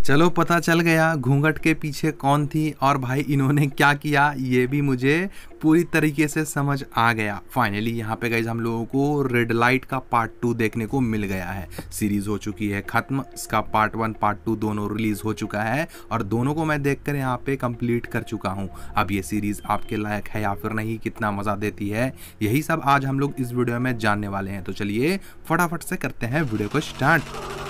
चलो पता चल गया घूंघट के पीछे कौन थी और भाई इन्होंने क्या किया, ये भी मुझे पूरी तरीके से समझ आ गया। फाइनली यहाँ पे गाइस हम लोगों को रेड लाइट का पार्ट 2 देखने को मिल गया है। सीरीज हो चुकी है खत्म, इसका पार्ट 1 पार्ट 2 दोनों रिलीज हो चुका है और दोनों को मैं देखकर यहाँ पे कंप्लीट कर चुका हूँ। अब ये सीरीज आपके लायक है या फिर नहीं, कितना मजा देती है, यही सब आज हम लोग इस वीडियो में जानने वाले हैं। तो चलिए फटाफट से करते हैं वीडियो को स्टार्ट।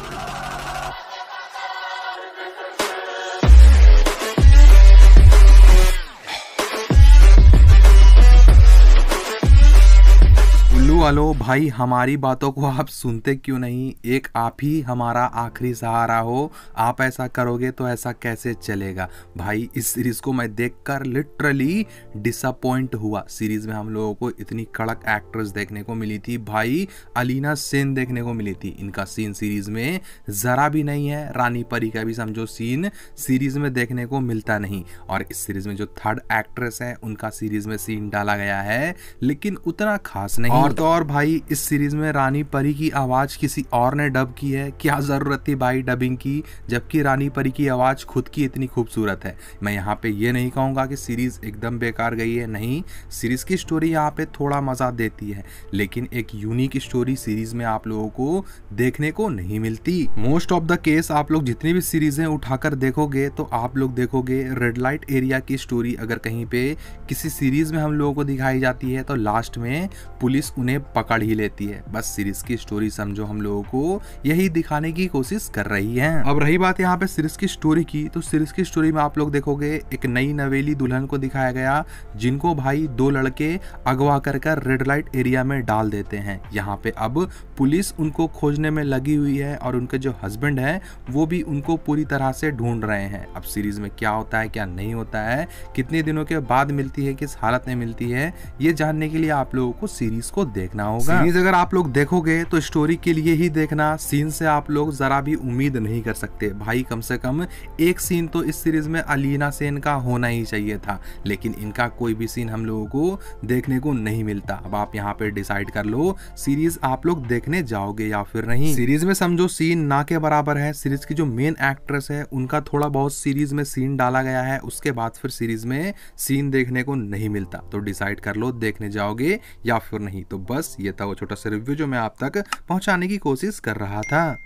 हेलो भाई, हमारी बातों को आप सुनते क्यों नहीं? एक आप ही हमारा आखिरी सहारा हो, आप ऐसा करोगे तो ऐसा कैसे चलेगा भाई। इस सीरीज को मैं देखकर लिटरली डिसअपॉइंट हुआ। सीरीज में हम लोगों को इतनी कड़क एक्ट्रेस देखने को मिली थी भाई, अलीना सेन देखने को मिली थी। इनका सीन सीरीज में जरा भी नहीं है। रानी परी का भी समझो सीन सीरीज में देखने को मिलता नहीं। और इस सीरीज में जो थर्ड एक्ट्रेस है उनका सीरीज में सीन डाला गया है लेकिन उतना खास नहीं। और भाई इस सीरीज में रानी परी की आवाज किसी और ने डब की है, क्या जरूरत थी भाई डबिंग की, जबकि रानी परी की आवाज खुद की इतनी खूबसूरत है। मैं यहाँ पे ये नहीं कहूंगा कि सीरीज एकदम बेकार गई है, नहीं, सीरीज की स्टोरी यहाँ पे थोड़ा मजा देती है लेकिन एक यूनिक स्टोरी सीरीज में आप लोगों को देखने को नहीं मिलती। मोस्ट ऑफ द केस आप लोग जितनी भी सीरीजें उठाकर देखोगे तो आप लोग देखोगे रेड लाइट एरिया की स्टोरी अगर कहीं पे किसी सीरीज में हम लोगों को दिखाई जाती है तो लास्ट में पुलिस उन्हें पकड़ ही लेती है। बस सीरीज की स्टोरी समझो हम लोगों को यही दिखाने की कोशिश कर रही है। अब रही बात यहाँ पे सीरीज की स्टोरी की, तो सीरीज की स्टोरी में आप लोग देखोगे एक नई नवेली दुल्हन को दिखाया गया जिनको भाई दो लड़के अगवा कर रेड लाइट एरिया में डाल देते हैं। यहाँ पे अब पुलिस उनको खोजने में लगी हुई है और उनके जो हस्बैंड है वो भी उनको पूरी तरह से ढूंढ रहे हैं। अब सीरीज में क्या होता है क्या नहीं होता है, कितने दिनों के बाद मिलती है, किस हालत में मिलती है, ये जानने के लिए आप लोगों को सीरीज को देखना होगा। सीरीज अगर आप लोग देखोगे तो स्टोरी के लिए ही देखना, सीन से आप लोग जरा भी उम्मीद नहीं कर सकते भाई। कम से कम एक सीन तो इस सीरीज में अलीना सेन का होना ही चाहिए था लेकिन इनका कोई भी सीन हम लोगों को देखने को नहीं मिलता। अब आप यहाँ पे डिसाइड कर लो सीरीज आप लोग देखने जाओगे या फिर नहीं। सीरीज में समझो सीन ना के बराबर है। सीरीज की जो मेन एक्ट्रेस है उनका थोड़ा बहुत सीरीज में सीन डाला गया है, उसके बाद फिर सीरीज में सीन देखने को नहीं मिलता। तो डिसाइड कर लो देखने जाओगे या फिर नहीं। तो बस ये था वो छोटा सा रिव्यू जो मैं आप तक पहुंचाने की कोशिश कर रहा था।